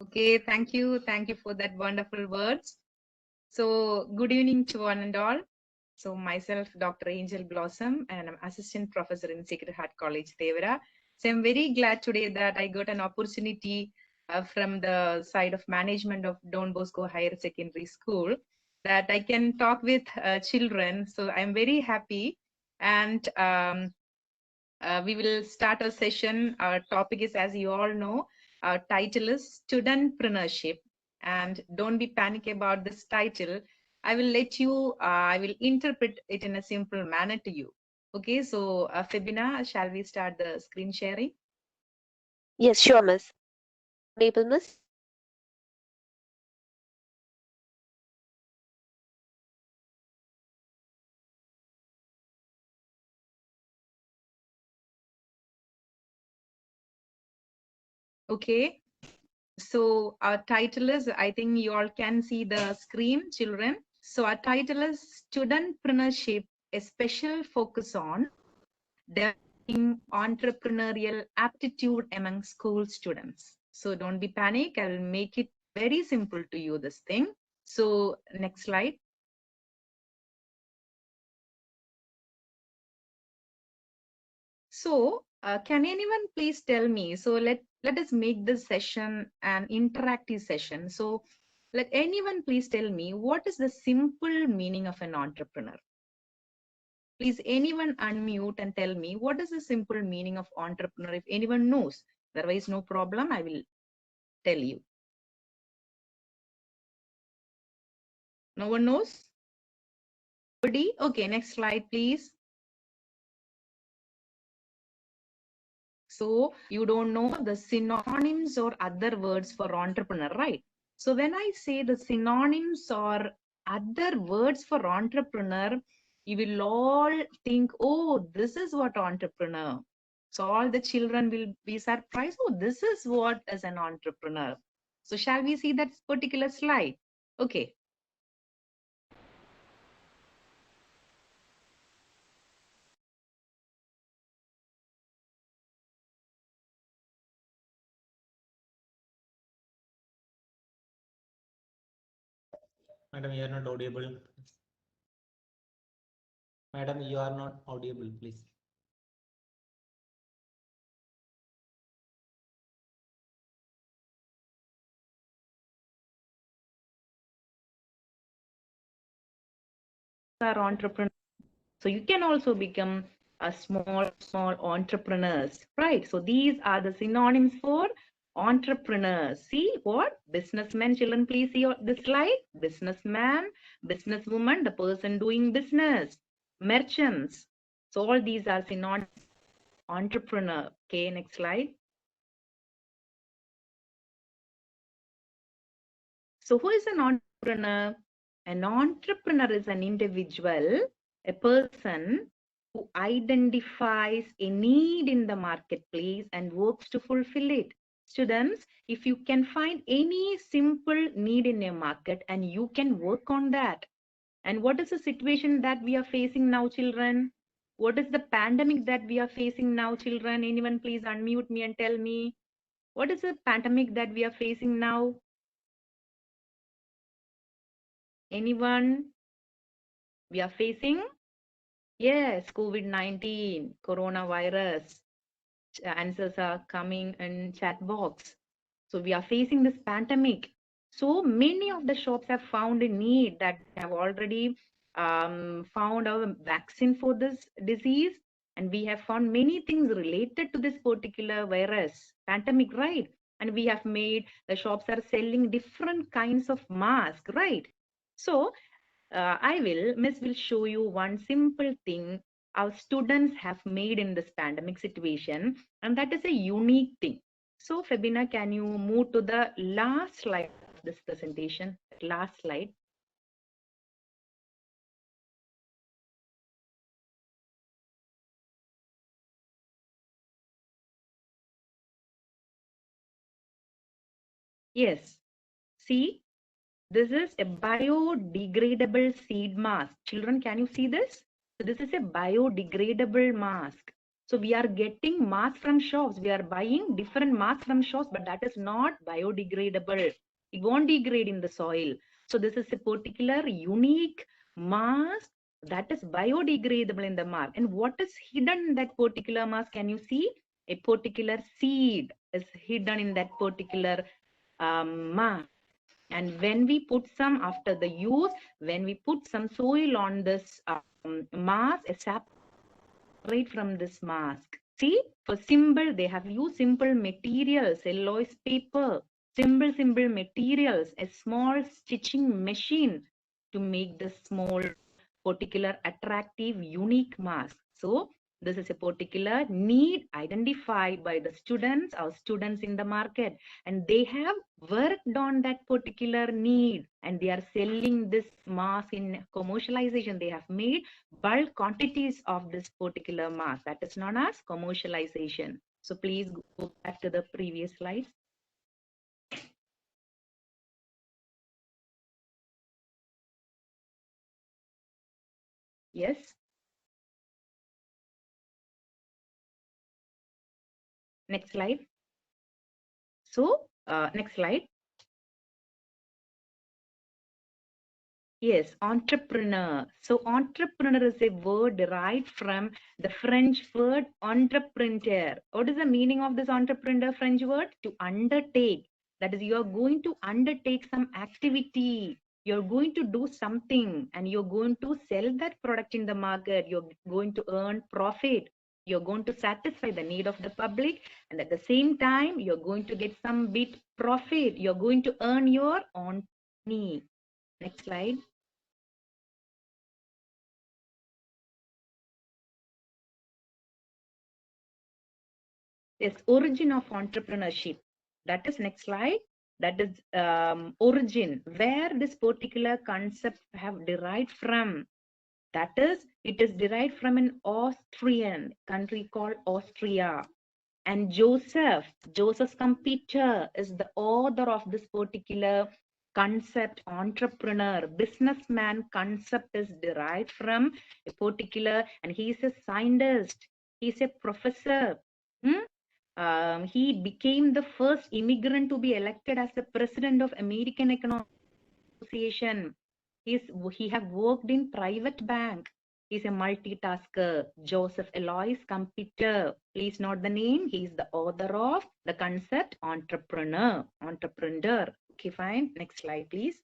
Okay, thank you. Thank you for that wonderful words. So, good evening to one and all. So, myself, Dr. Angel Blossom, and I'm assistant professor in Sacred Heart College, Devara. So, I'm very glad today that I got an opportunity from the side of management of Don Bosco Higher Secondary School that I can talk with children. So, I'm very happy. And we will start our session. Our topic is, as you all know, our title is Studentpreneurship. And don't be panic about this title. I will let you, I will interpret it in a simple manner to you. Okay, so Febina, shall we start the screen sharing? Yes, sure, miss. Able, miss? Okay, so our title is, I think you all can see the screen, children. So our title is Studentpreneurship, a special focus on developing entrepreneurial aptitude among school students. So don't be panic. I will make it very simple to you, this thing. So next slide. So can anyone please tell me? So let us make this session an interactive session. So let anyone please tell me what is the simple meaning of an entrepreneur? Please anyone unmute and tell me what is the simple meaning of entrepreneur if anyone knows. Otherwise, no problem. I will tell you. No one knows? Nobody? Okay, next slide, please. So you don't know the synonyms or other words for entrepreneur, right? So when I say the synonyms or other words for entrepreneur, you will all think, oh, this is what entrepreneur. So all the children will be surprised, oh, this is what is an entrepreneur. So shall we see that particular slide? Okay. Madam, you are not audible. Madam, you are not audible, please. Are entrepreneurs. So you can also become a small entrepreneurs, right? So these are the synonyms for entrepreneurs. See what? Businessmen, children, please see this slide. Businessman, businesswoman, the person doing business, merchants. So all these are synonyms entrepreneur. Okay, next slide. So who is an entrepreneur? An entrepreneur is an individual, a person who identifies a need in the marketplace and works to fulfill it. Students, if you can find any simple need in a market and you can work on that. And what is the situation that we are facing now, children? What is the pandemic that we are facing now, children? Anyone please unmute me and tell me, what is the pandemic that we are facing now? Anyone? We are facing? Yes, COVID-19, coronavirus. Answers are coming in chat box. So we are facing this pandemic. So many of the shops have found a need that have already found a vaccine for this disease. And we have found many things related to this particular virus, pandemic, right? And we have made, the shops are selling different kinds of masks, right? So Miss will show you one simple thing our students have made in this pandemic situation, and that is a unique thing. So, Fabina, can you move to the last slide of this presentation? Last slide. Yes. See, this is a biodegradable seed mask. Children, can you see this? So this is a biodegradable mask. So we are getting masks from shops. We are buying different masks from shops, but that is not biodegradable. It won't degrade in the soil. So this is a particular unique mask that is biodegradable in the mask. And what is hidden in that particular mask? Can you see? A particular seed is hidden in that particular mask. And when we put some after the use, when we put some soil on this mask, it separate from this mask. See, for simple, they have used simple materials, cellulose paper, simple materials, a small stitching machine to make the small, particular, attractive, unique mask. So this is a particular need identified by the students or students in the market, and they have worked on that particular need, and they are selling this mask in commercialization. They have made bulk quantities of this particular mask. That is known as commercialization. So please go back to the previous slide. Yes. Next slide. So next slide. Yes, entrepreneur. So entrepreneur is a word derived from the French word entrepreneur. What is the meaning of this entrepreneur French word? To undertake. That is, you are going to undertake some activity. You're going to do something and you're going to sell that product in the market. You're going to earn profit. You're going to satisfy the need of the public. And at the same time, you're going to get some bit profit. You're going to earn your own money. Next slide. Yes, origin of entrepreneurship. That is next slide. That is origin, where this particular concept have derived from. That is, it is derived from an Austrian country called Austria. And Joseph Schumpeter is the author of this particular concept. Entrepreneur, businessman concept is derived from a particular, and he is a scientist, he's a professor. He became the first immigrant to be elected as the president of American Economic Association. He have worked in private bank. He's a multitasker. Joseph Alois Schumpeter. Please note the name. He is the author of the concept entrepreneur. Okay, fine. Next slide, please.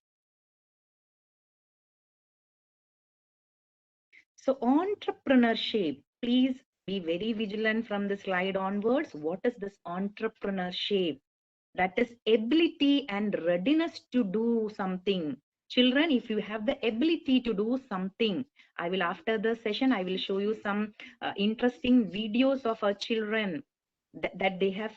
So entrepreneurship, please be very vigilant from the slide onwards. What is this entrepreneurship? That is ability and readiness to do something. Children, if you have the ability to do something, I will, after the session, I will show you some interesting videos of our children that they have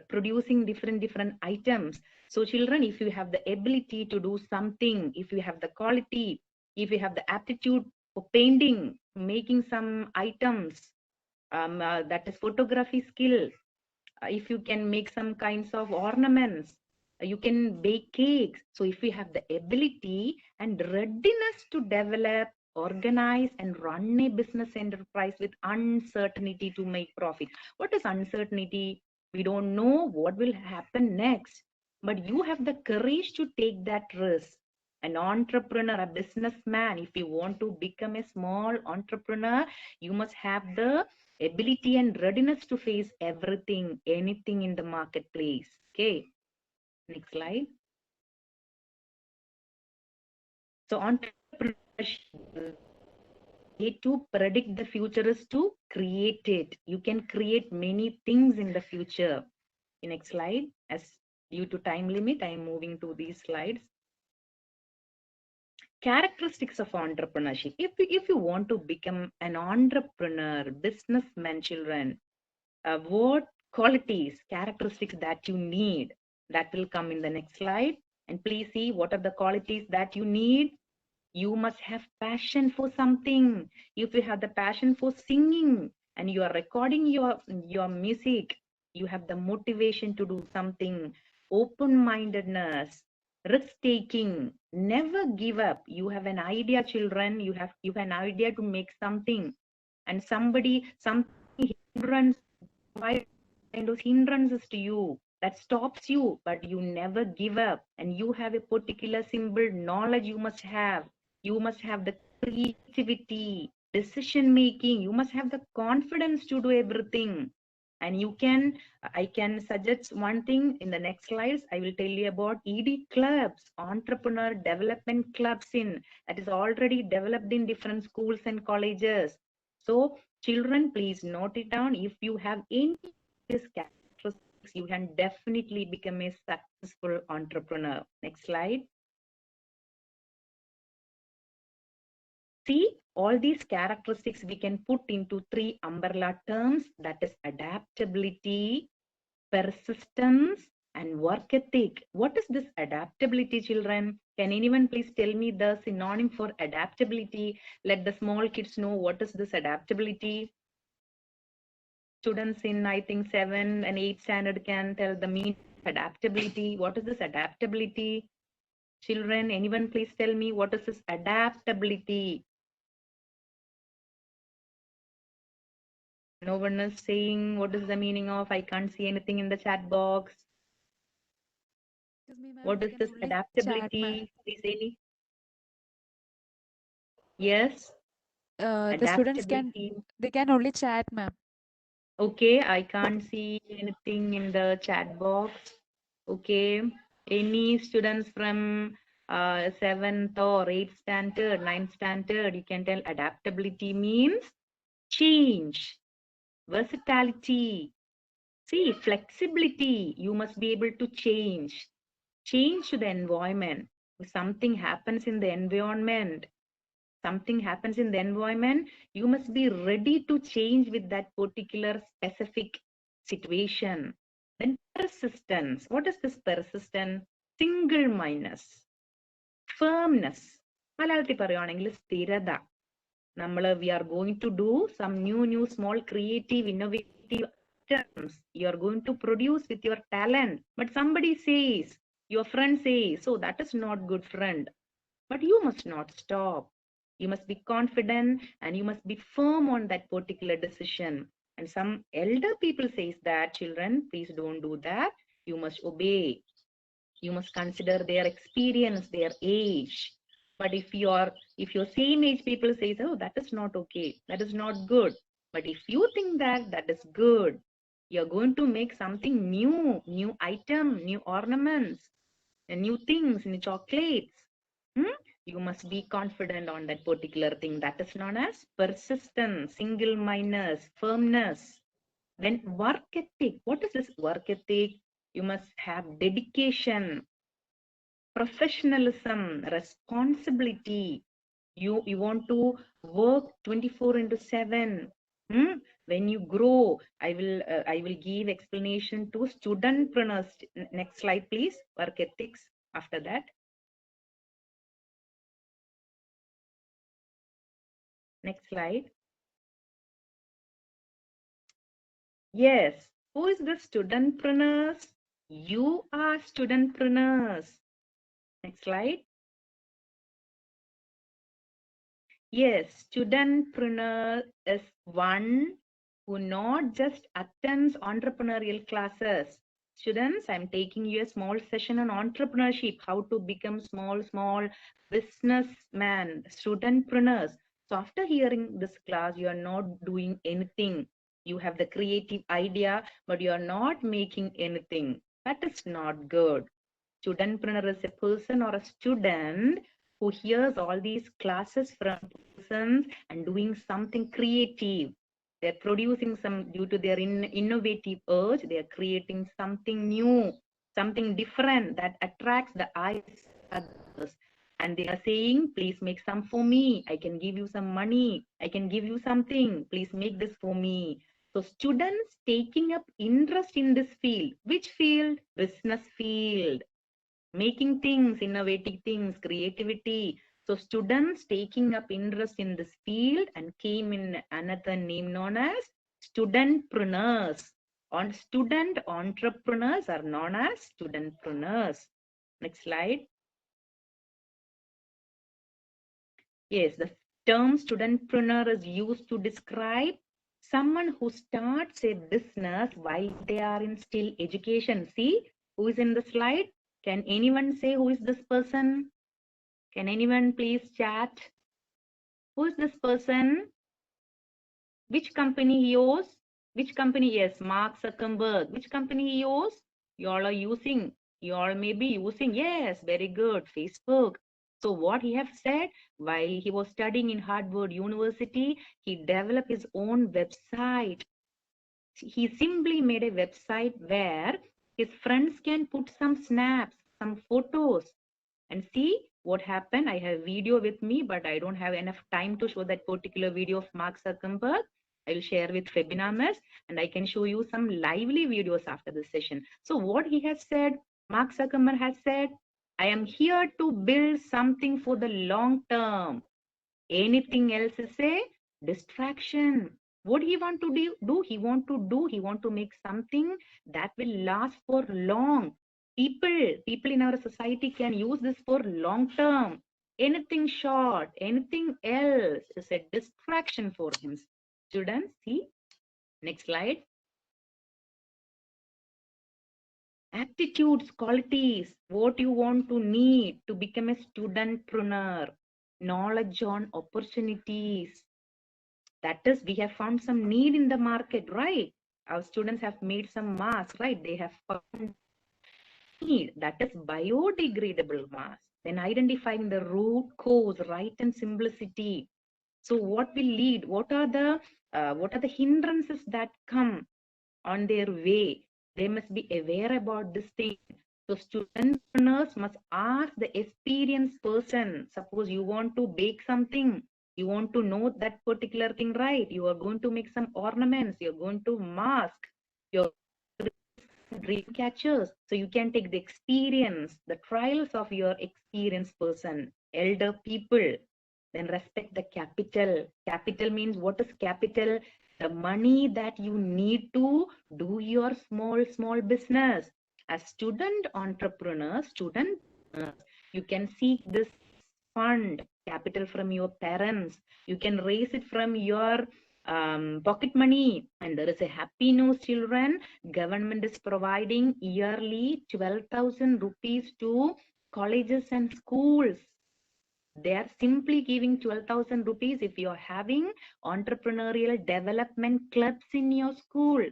producing different items. So children, if you have the ability to do something, if you have the quality, if you have the aptitude for painting, making some items, that is photography skill, if you can make some kinds of ornaments, you can bake cakes. So if you have the ability and readiness to develop, organize and run a business enterprise with uncertainty to make profit. What is uncertainty? We don't know what will happen next, but you have the courage to take that risk. An entrepreneur, a businessman, if you want to become a small entrepreneur, you must have the ability and readiness to face everything, anything in the marketplace. Okay, next slide. So entrepreneurship, to predict the future is to create it. You can create many things in the future. Next slide. As due to time limit, I am moving to these slides. Characteristics of entrepreneurship. If you want to become an entrepreneur, businessman, children, what qualities, characteristics that you need, that will come in the next slide. And please see what are the qualities that you need. You must have passion for something. If you have the passion for singing and you are recording your music, you have the motivation to do something. Open-mindedness, risk-taking, never give up. You have an idea, children. You have an idea to make something, and something hindrance, why kind of hindrances to you that stops you, but you never give up, and you have a particular symbol knowledge you must have. You must have the creativity, decision making. You must have the confidence to do everything. And you can, I can suggest one thing in the next slides. I will tell you about ED clubs, entrepreneur development clubs that is already developed in different schools and colleges. So children, please note it down. If you have any of these characteristics, you can definitely become a successful entrepreneur. Next slide. See, all these characteristics we can put into 3 umbrella terms, that is adaptability, persistence, and work ethic. What is this adaptability, children? Can anyone please tell me the synonym for adaptability? Let the small kids know what is this adaptability. Students in, I think, 7 and 8 standard can tell the meaning of adaptability. What is this adaptability? Children, anyone please tell me what is this adaptability? No one is saying what is the meaning of. I can't see anything in the chat box. Excuse me, ma'am. What They is can this only chat, ma'am. adaptability? Please say me. Yes, The students can adaptability. they can only chat, ma'am. Okay, I can't see anything in the chat box. Okay, any students from 7th or 8th standard, 9th standard, you can tell adaptability means change, versatility. See, flexibility, you must be able to change to the environment. If something happens in the environment, you must be ready to change with that particular specific situation. Then persistence. What is this persistence? Single-mindedness, firmness. മലയാളത്തിൽ പറയുവാണെങ്കിൽ സ്ഥിരത. we are going to do some new small creative innovative items. You are going to produce with your talent, but somebody says, your friend says, so that is not good, friend. But you must not stop. You must be confident and you must be firm on that particular decision. And some elder people says that, children, please don't do that. You must obey. You must consider their experience, their age. But if your same age people say, oh, that is not okay, that is not good. But if you think that that is good, you're going to make something new item, new ornaments, and new things, new chocolates. You must be confident on that particular thing. That is known as persistence, single-mindedness, firmness. Then work ethic. What is this work ethic? You must have dedication, professionalism, responsibility. You want to work 24/7. When you grow, I will give explanation to studentpreneurs. Next slide, please. Work ethics after that. Next slide. Yes. Who is the studentpreneurs? You are studentpreneurs. Next slide. Yes, studentpreneur is one who not just attends entrepreneurial classes. Students, I'm taking you a small session on entrepreneurship, how to become small businessman, studentpreneurs. So after hearing this class, you are not doing anything. You have the creative idea, but you are not making anything. That is not good. Studentpreneur is a person or a student who hears all these classes from persons and doing something creative. They're producing some, due to their innovative urge, they're creating something new, something different that attracts the eyes of others. And they are saying, please make some for me. I can give you some money. I can give you something. Please make this for me. So students taking up interest in this field. Which field? Business field. Making things, innovating things, creativity. So students taking up interest in this field and came in another name known as studentpreneurs. Student entrepreneurs are known as studentpreneurs. Next slide. Yes, the term studentpreneur is used to describe Someone who starts a business while they are in still education. See who is in the slide? Can anyone say who is this person? Can anyone please chat? Who is this person? Which company he owns? Which company? Yes, Mark Zuckerberg. Which company he owns? You all are using. You all may be using. Yes, very good. Facebook. So what he have said, while he was studying in Harvard University, he developed his own website. He simply made a website where his friends can put some snaps, some photos, and see what happened. I have video with me, but I don't have enough time to show that particular video of Mark Zuckerberg. I will share with Febinamas, and I can show you some lively videos after this session. So what he has said, Mark Zuckerberg has said, I am here to build something for the long term. Anything else is a distraction. What he want to do? He want to make something that will last for long. People in our society can use this for long term. Anything short, anything else is a distraction for him. Students, see, next slide. Attitudes, qualities, what you want to need to become a studentpreneur. Knowledge on opportunities. That is, we have found some need in the market, right? Our students have made some masks, right? They have found need, that is biodegradable mask. Then identifying the root cause, right, and simplicity. So what will lead? What are the hindrances that come on their way? They must be aware about this thing. So student must ask the experienced person. Suppose you want to bake something, you want to know that particular thing, right? You are going to make some ornaments, you're going to mask, you're dream catchers. So you can take the experience, the trials of your experienced person, elder people. Then respect the capital. Capital means, what is capital? The money that you need to do your small business. As student entrepreneur, you can seek this fund, capital from your parents. You can raise it from your pocket money. And there is a happy news, children. Government is providing yearly 12,000 rupees to colleges and schools. They are simply giving 12,000 rupees if you are having entrepreneurial development clubs in your school.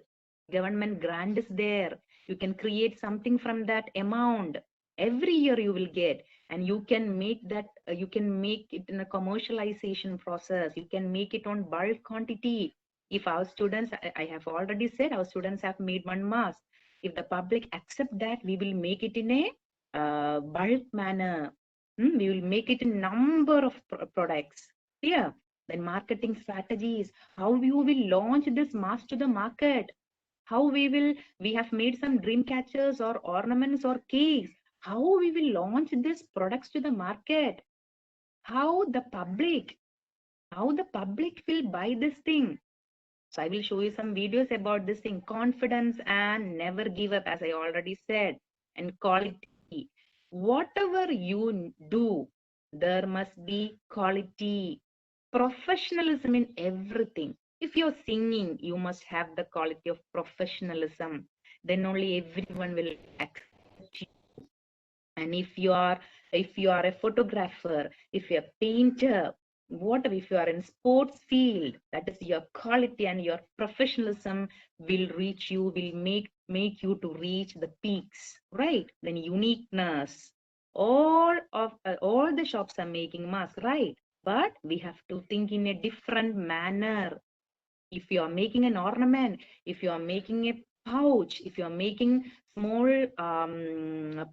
Government grant is there. You can create something from that amount. Every year you will get, and you can make that, you can make it in a commercialization process. You can make it on bulk quantity. If our students, I have already said, our students have made one mask. If the public accept that, we will make it in a bulk manner. We will make it a number of products. Yeah. Then marketing strategies, how you will launch this mask to the market, how we have made some dream catchers or ornaments or cakes, how we will launch these products to the market, how the public will buy this thing. So I will show you some videos about this thing. Confidence and never give up, as I already said, and quality. Whatever you do, there must be quality, professionalism in everything. If you're singing, you must have the quality of professionalism. Then only everyone will accept you. And if you are a photographer, if you're a painter, whatever, if you are in sports field, that is your quality and your professionalism will reach you, will make you to reach the peaks, right? Then uniqueness. All the shops are making masks, right? But we have to think in a different manner. If you are making an ornament, if you are making a pouch, if you are making small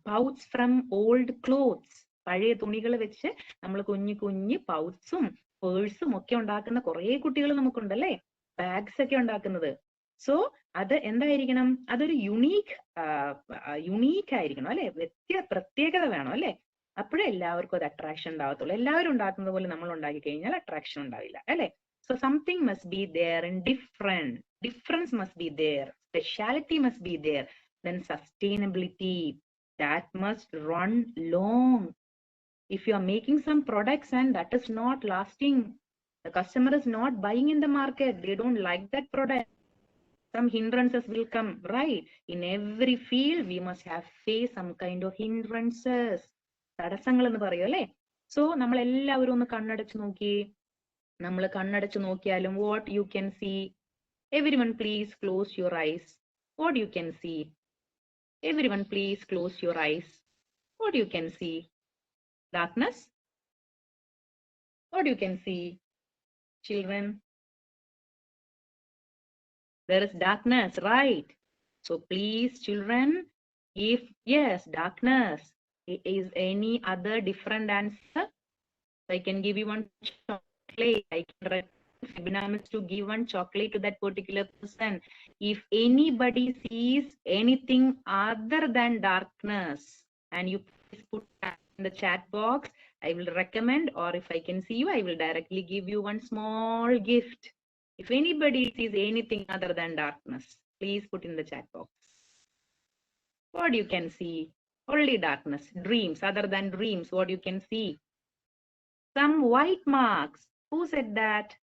pouch from old clothes, പഴയ തുണികൾ വെച്ച് നമ്മൾ കുഞ്ഞു പൗച്ചും പേഴ്സും ഒക്കെ ഉണ്ടാക്കുന്ന കുറെ കുട്ടികൾ നമുക്കുണ്ടല്ലേ, bags ഒക്കെ ഉണ്ടാക്കുന്നത്. സോ അത് എന്തായിരിക്കണം? അതൊരു യുണീക്ക് ആയിരിക്കണം അല്ലെ, പ്രത്യേകത വേണം അല്ലെ, അപ്പോഴേ എല്ലാവർക്കും അത് അട്രാക്ഷൻ ഉണ്ടാകത്തുള്ളൂ. എല്ലാവരും ഉണ്ടാക്കുന്നത് പോലെ നമ്മൾ ഉണ്ടാക്കി കഴിഞ്ഞാൽ അട്രാക്ഷൻ ഉണ്ടാവില്ല അല്ലെ. So something must be there and difference must be there, speciality must be there. Then sustainability, that must run long. If you are making some products and that is not lasting, The customer is not buying in the market. They don't like that product. Some hindrances will come, right? In every field, we must have faced some kind of hindrances. തടസ്സങ്ങൾ എന്ന് പറയും അല്ലേ? So നമ്മൾ എല്ലാവരും ഒന്ന് കണ്ണടച്ച് നോക്കി. നമ്മൾ കണ്ണടച്ച് നോക്കിയാലും what you can see. Everyone please close your eyes. What you can see. Everyone please close your eyes. What you can see. Darkness. What you can see. Children. There is darkness, right? So please, children, if yes, darkness, is any other different answer? I can give you one chocolate. I can recommend Fibonacci to give one chocolate to that particular person. If anybody sees anything other than darkness, and you please put that in the chat box, I will recommend, or if I can see you, I will directly give you one small gift. If anybody sees anything other than darkness, please put in the chat box. What you can see? Only darkness. Dreams. Other than dreams, what you can see? Some white marks. Who said that?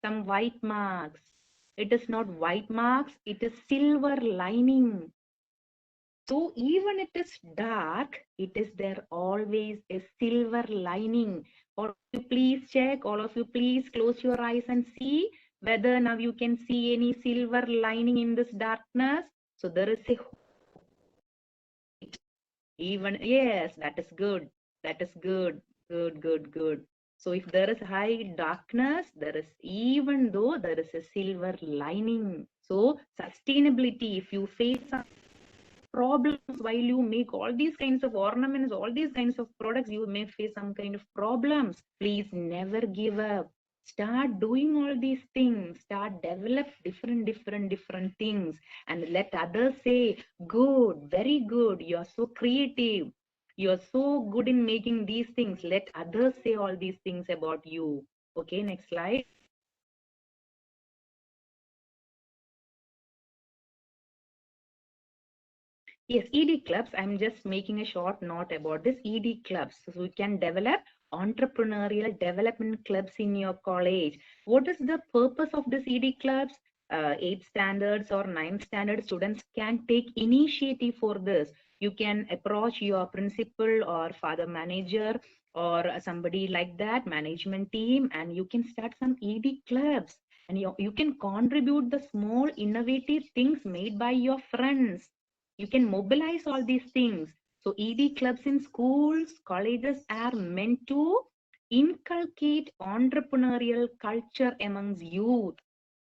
Some white marks. It is not white marks. It is silver lining. So even it is dark, it is there always a silver lining. All of you please check. All of you please close your eyes and see whether now you can see any silver lining in this darkness. So there is a even, yes, that is good. That is good. Good. So if there is high darkness, there is, even though there is a silver lining. So sustainability, if you face some problems while you make all these kinds of ornaments, all these kinds of products, you may face some kind of problems. Please never give up. Start doing all these things. Start develop different things, and let others say, good, very good, you are so creative, you are so good in making these things. Let others say all these things about you. Okay, next slide. Yes, ED clubs. I'm just making a short note about this ED clubs. So we can develop entrepreneurial development clubs in your college. What is the purpose of this ED clubs? 8th standards or 9th standard students can take initiative for this. You can approach your principal or father manager or somebody like that, management team, and you can start some ED clubs. And you can contribute the small innovative things made by your friends. You can mobilize all these things. So ED clubs in schools, colleges are meant to inculcate entrepreneurial culture amongst youth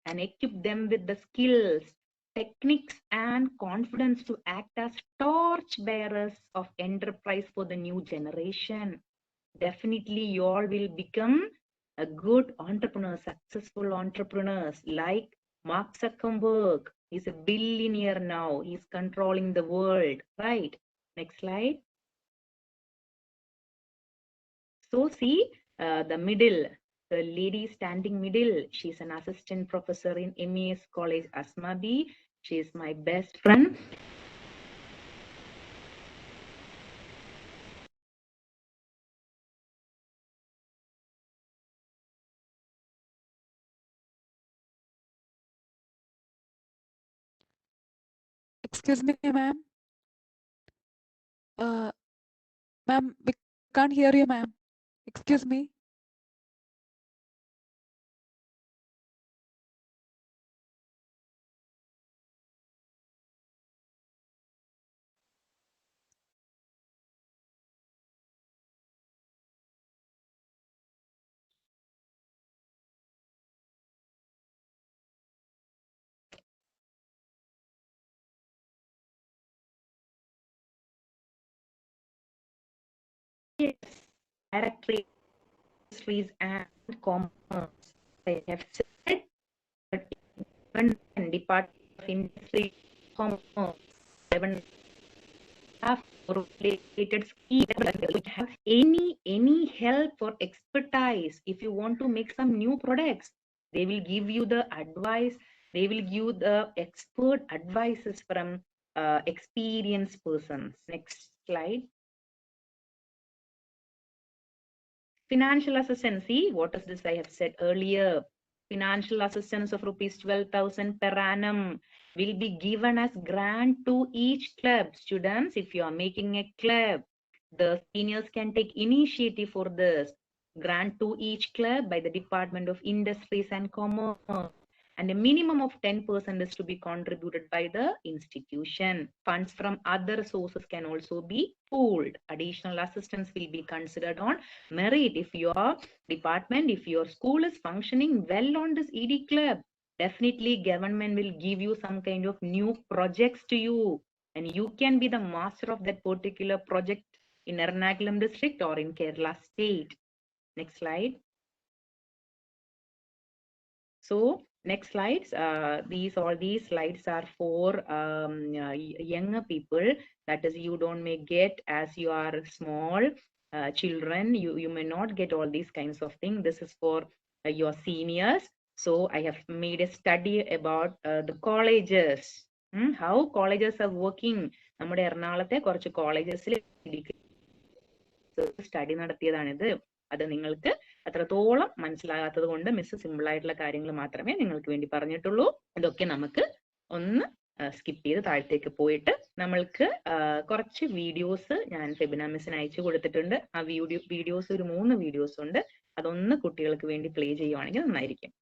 and equip them with the skills, techniques, and confidence to act as torch bearers of enterprise for the new generation. Definitely, you all will become a good entrepreneur, successful entrepreneurs like Mark Zuckerberg. He's a billionaire now. He's controlling the world, right? Next slide. So see the middle, the lady standing middle. She's an assistant professor in MES College, Asmadi. She is my best friend. Excuse me, ma'am. Ma'am, we can't hear you, ma'am. Excuse me. Yes, directory, industries, and commerce. I have said that different Department of Industry, Commerce, 7 have related skills. Have any help or expertise if you want to make some new products, they will give you the advice. They will give the expert advices from experienced persons. Next slide. Financial assistance. See, what is this I have said earlier? Financial assistance of rupees 12,000 per annum will be given as grant to each club. Students, if you are making a club, the seniors can take initiative for this. Grant to each club by the Department of Industries and Commerce. And a minimum of 10% is to be contributed by the institution. Funds from other sources can also be pooled. Additional assistance will be considered on merit. If your department, if your school is functioning well on this ED club, definitely government will give you some kind of new projects to you, and you can be the master of that particular project in Ernakulam district or in Kerala state. Next slide. So next slides, all these slides are for younger people. That is, you don't may get as you are small children. You may not get all these kinds of things. This is for your seniors. So I have made a study about the colleges. How colleges are working. നമ്മുടെ എറണാകുളത്തെ കുറച്ച് കോളേജസിൽ study നടത്തിയതാണിത്. അത് നിങ്ങൾക്ക് അത്രത്തോളം മനസ്സിലാകാത്തത് കൊണ്ട് miss simple ആയിട്ടുള്ള കാര്യങ്ങൾ മാത്രമേ നിങ്ങൾക്ക് വേണ്ടി പറഞ്ഞിട്ടുള്ളൂ. ഇതൊക്കെ നമുക്ക് ഒന്ന് സ്കിപ്പ് ചെയ്ത് താഴത്തേക്ക് പോയിട്ട് നമ്മൾക്ക് കുറച്ച് വീഡിയോസ് ഞാൻ ഫെബിന മിസ്സിന് അയച്ചു കൊടുത്തിട്ടുണ്ട്. ആ വീഡിയോസ് ഒരു 3 വീഡിയോസ് ഉണ്ട്. അതൊന്ന് കുട്ടികൾക്ക് വേണ്ടി പ്ലേ ചെയ്യുവാണെങ്കിൽ നന്നായിരിക്കും.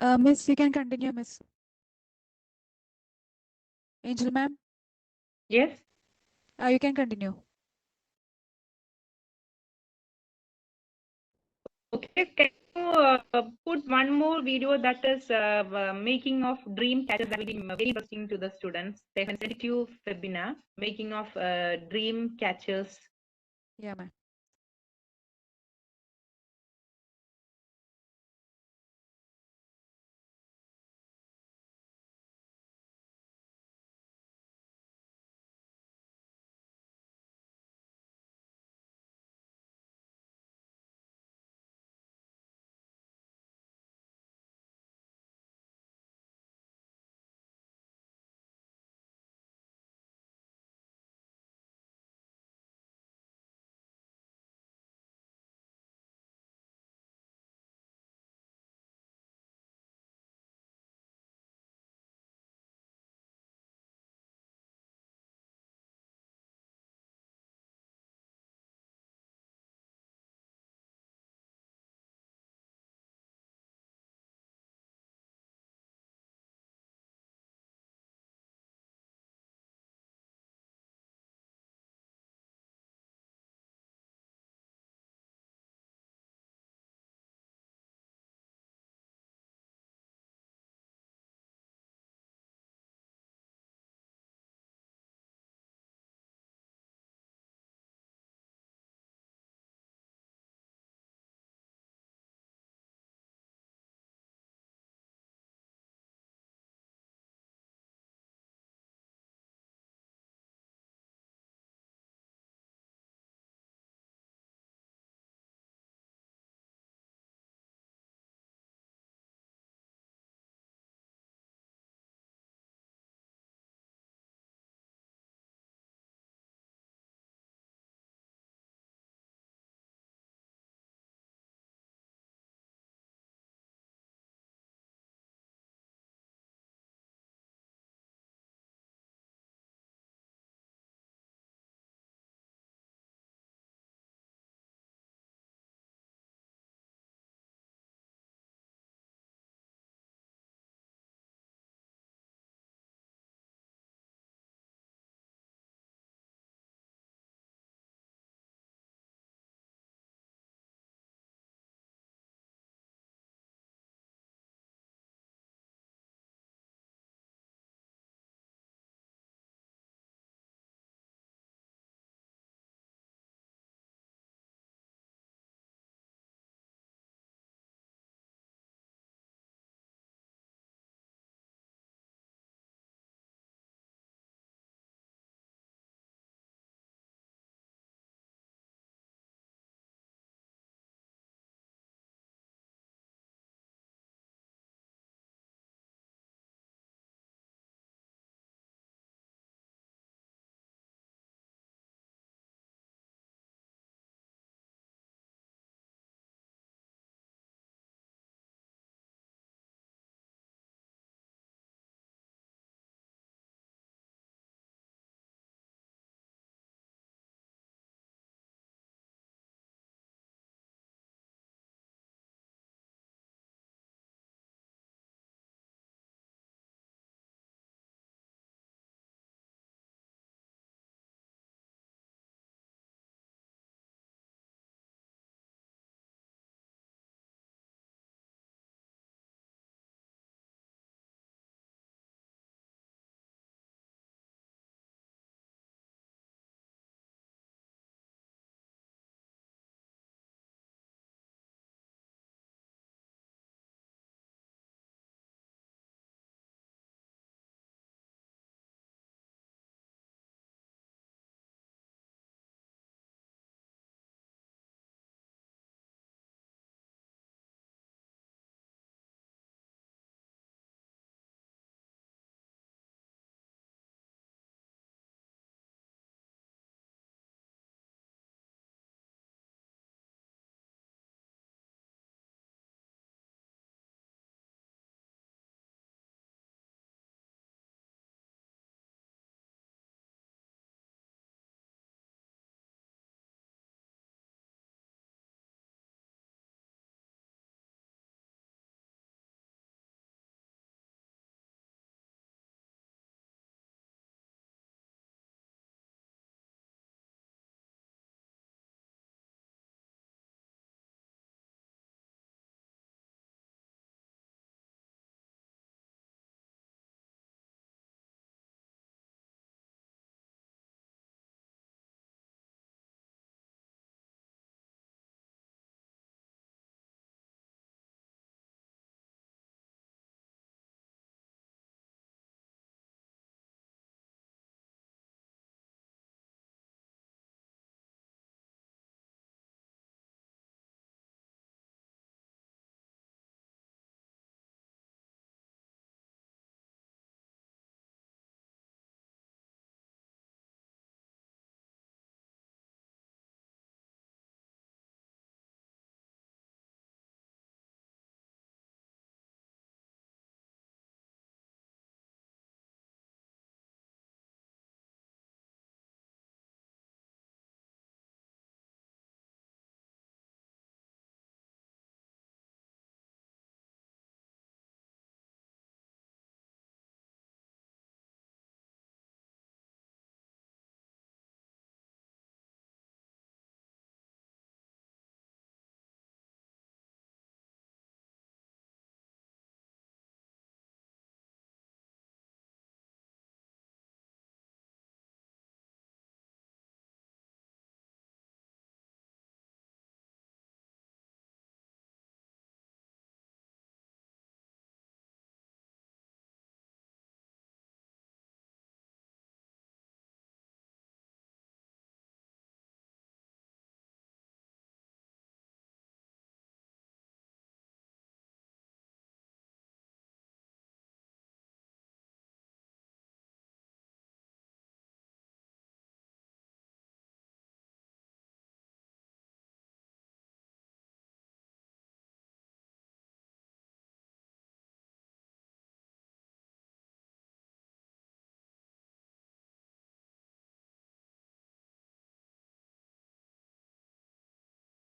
Miss, you can continue, Miss. Angel ma'am, Yes. you can continue. Okay. Can you put one more video that is making of dream catchers? That will be very interesting to the students. They can send it to Febina. Making of dream catchers. Yeah, ma'am.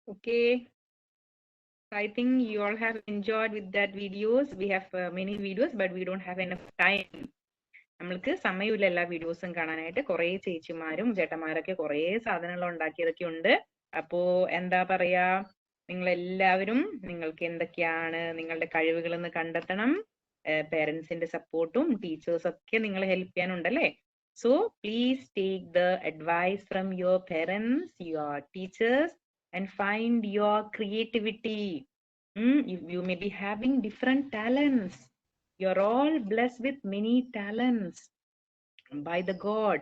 Okay. I think you all have enjoyed with that videos. We have many videos, but we don't have enough time. നമ്മൾക്ക് സമയമില്ല എല്ലാ വീഡിയോസും കാണാനായിട്ട്. കുറേ ചേച്ചിമാരും ചേട്ടന്മാരൊക്കെ കുറേ സാധനങ്ങൾ ഉണ്ടാക്കിയതൊക്കെ ഉണ്ട്. അപ്പോ എന്താ പറയാ, നിങ്ങൾ എല്ലാവരും നിങ്ങൾക്ക് എന്തൊക്കെയാണ് നിങ്ങളുടെ കഴിവുകൾ എന്ന് കണ്ടെത്തണം. പേരൻസിന്റെ സപ്പോർട്ടും ടീച്ചേഴ്സ് ഒക്കെ നിങ്ങളെ ഹെൽപ്പ് ചെയ്യാനുണ്ടല്ലേ. So please take the advice from your parents, your teachers, and find your creativity. You may be having different talents. You're all blessed with many talents by the God.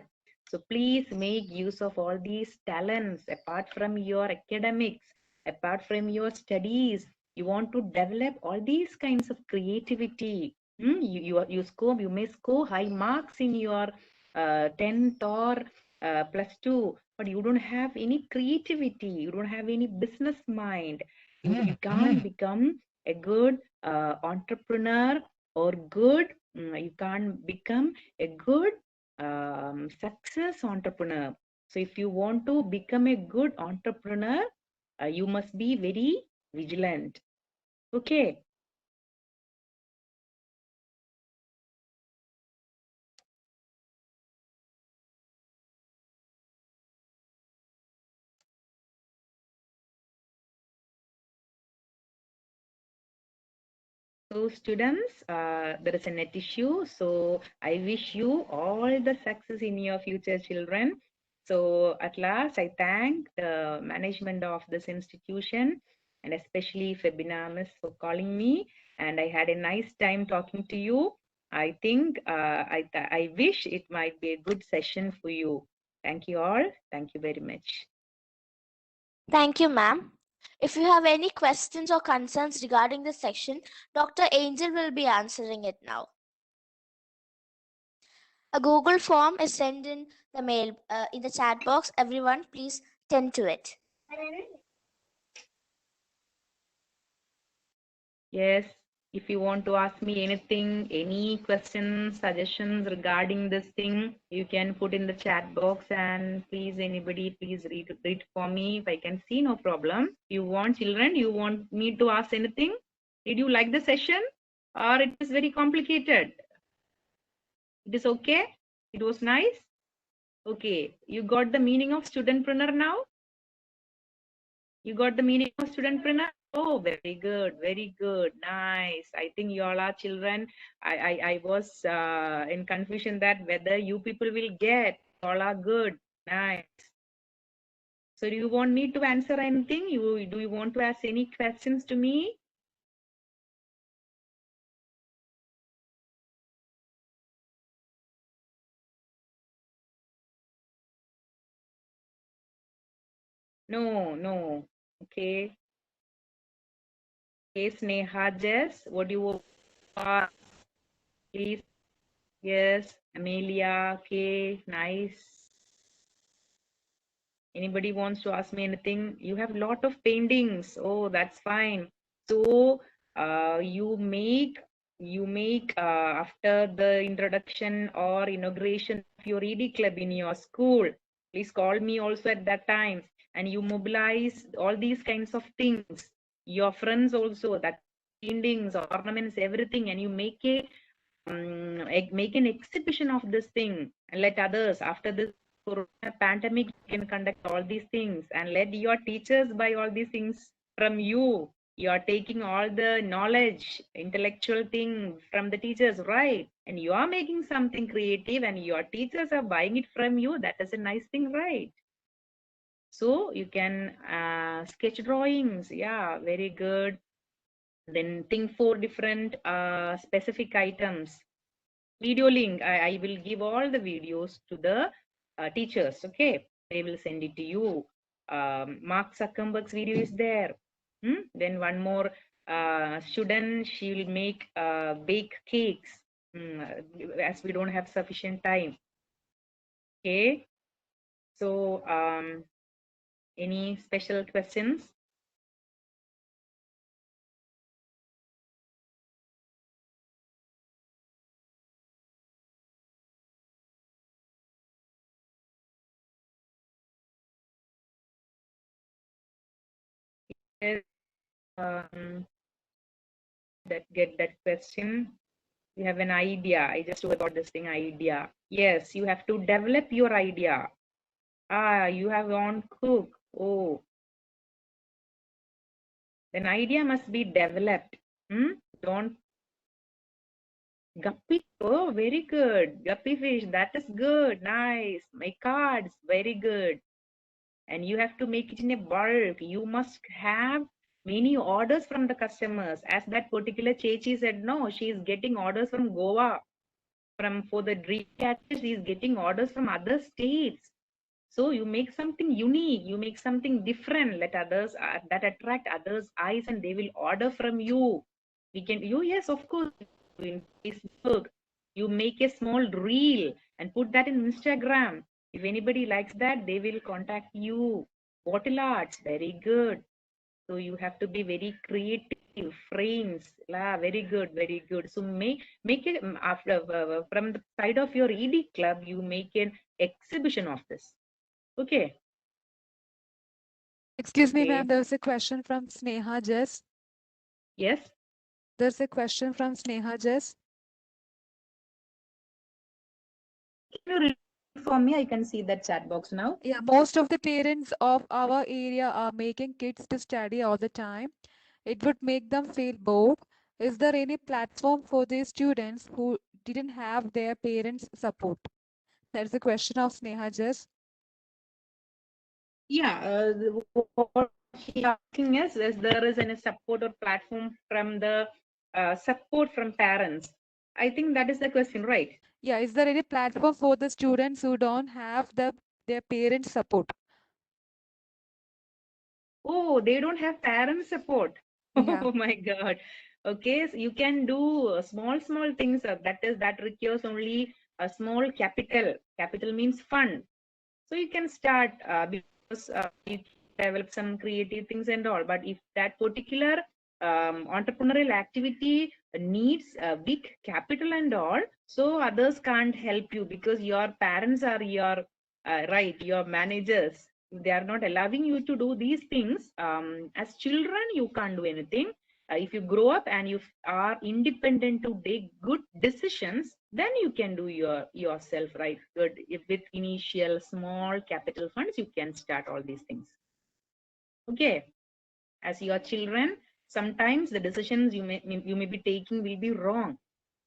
So please make use of all these talents apart from your academics, apart from your studies. You want to develop all these kinds of creativity. You may score high marks in your 10th or plus 2, but you don't have any creativity. You don't have any business mind. You can't become a good entrepreneur or good. You can't become a good success entrepreneur. So if you want to become a good entrepreneur, you must be very vigilant. Okay. So students, there is a net issue. So I wish you all the success in your future, children. So at last, I thank the management of this institution and especially Febina Miss for calling me. And I had a nice time talking to you. I think I wish it might be a good session for you. Thank you all. Thank you very much. Thank you, ma'am. If you have any questions or concerns regarding this section, Dr. Angel will be answering it now. A Google form is sent in the mail in the chat box. Everyone, please tend to it. Yes, if you want to ask me anything, any questions, suggestions regarding this thing, you can put in the chat box and please anybody, please read for me. If I can see, no problem. You want children, you want me to ask anything? Did you like the session or it is very complicated? It is okay? It was nice? Okay, you got the meaning of studentpreneur now? You got the meaning of studentpreneur? Oh, very good, nice. I think you all are children. I was in confusion that whether you people will get. All are good, nice. So do you want me to answer anything? Do you want to ask any questions to me? No. Okay. Okay, Sneha, Jess, what do you ask? Please. Yes, Amelia, okay, nice. Anybody wants to ask me anything? You have a lot of paintings. Oh, that's fine. So you make after the introduction or inauguration of your ED club in your school. Please call me also at that time. And you mobilize all these kinds of things. Your friends also, that paintings, ornaments, everything, and you make an exhibition of this thing and let others after this corona pandemic you can conduct all these things and let your teachers buy all these things from you. You are taking all the knowledge, intellectual thing from the teachers, right? And you are making something creative and your teachers are buying it from you. That is a nice thing, right? So you can sketch drawings. Yeah, very good. Then think for different specific items. Video link, I will give all the videos to the teachers. Okay, they will send it to you. Mark Zuckerberg's video is there. Then one more student, she will make bake cakes as we don't have sufficient time. Okay, so any special questions? get that question. You have an idea. I just got this thing idea. Yes, you have to develop your idea. Ah, you have on cook. Oh, an idea must be developed. Don't guppy. Oh, very good. Guppy fish. That is good. Nice. My cards. Very good. And you have to make it in a bulk. You must have many orders from the customers. As that particular Chechi said, no, she is getting orders from Goa. For the dream catcher, she is getting orders from other states. So you make something unique, you make something different, let others that attract others' eyes, and they will order from you. Yes, of course, in Facebook, you make a small reel and put that in Instagram. If anybody likes that, they will contact you. Bottle arts, very good. So you have to be very creative, frames, very good, very good. So make it after from the side of your ED club, you make an exhibition of this. Okay. Excuse me, Okay. ma'am. There's a question from Sneha Jess. Yes. There's a question from Sneha Jess. Can you read it for me? I can see that chat box now. Yeah, most of the parents of our area are making kids to study all the time. It would make them feel bored. Is there any platform for these students who didn't have their parents' support? That's the question of Sneha Jess. Yeah. What she asking is there is any support or platform from the support from parents? I think that is the question, right? Yeah, is there any platform for the students who don't have their parents' support? Oh, they don't have parent support. Yeah. Oh my God. Okay, so you can do small things. That requires only a small capital. Capital means fund. So you can start because you develop some creative things and all. But if that particular entrepreneurial activity needs a big capital and all, so others can't help you because your parents are your your managers. If they are not allowing you to do these things, as children, you can't do anything. If you grow up and you are independent to take good decisions, then you can do yourself, right? Good. If with initial small capital funds, you can start all these things. Okay. As your children, sometimes the decisions you may be taking will be wrong.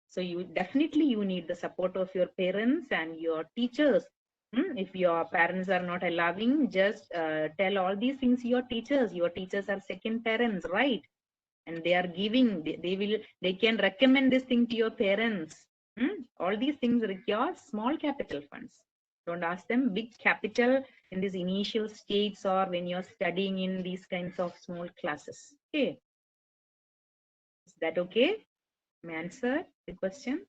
So you need the support of your parents and your teachers. If your parents are not allowing, just tell all these things to your teachers. Your teachers are second parents, right? And they are giving, they can recommend this thing to your parents. All these things require small capital funds. Don't ask them big capital in these initial states or when you're studying in these kinds of small classes. Okay. Is that okay? May I answer the question?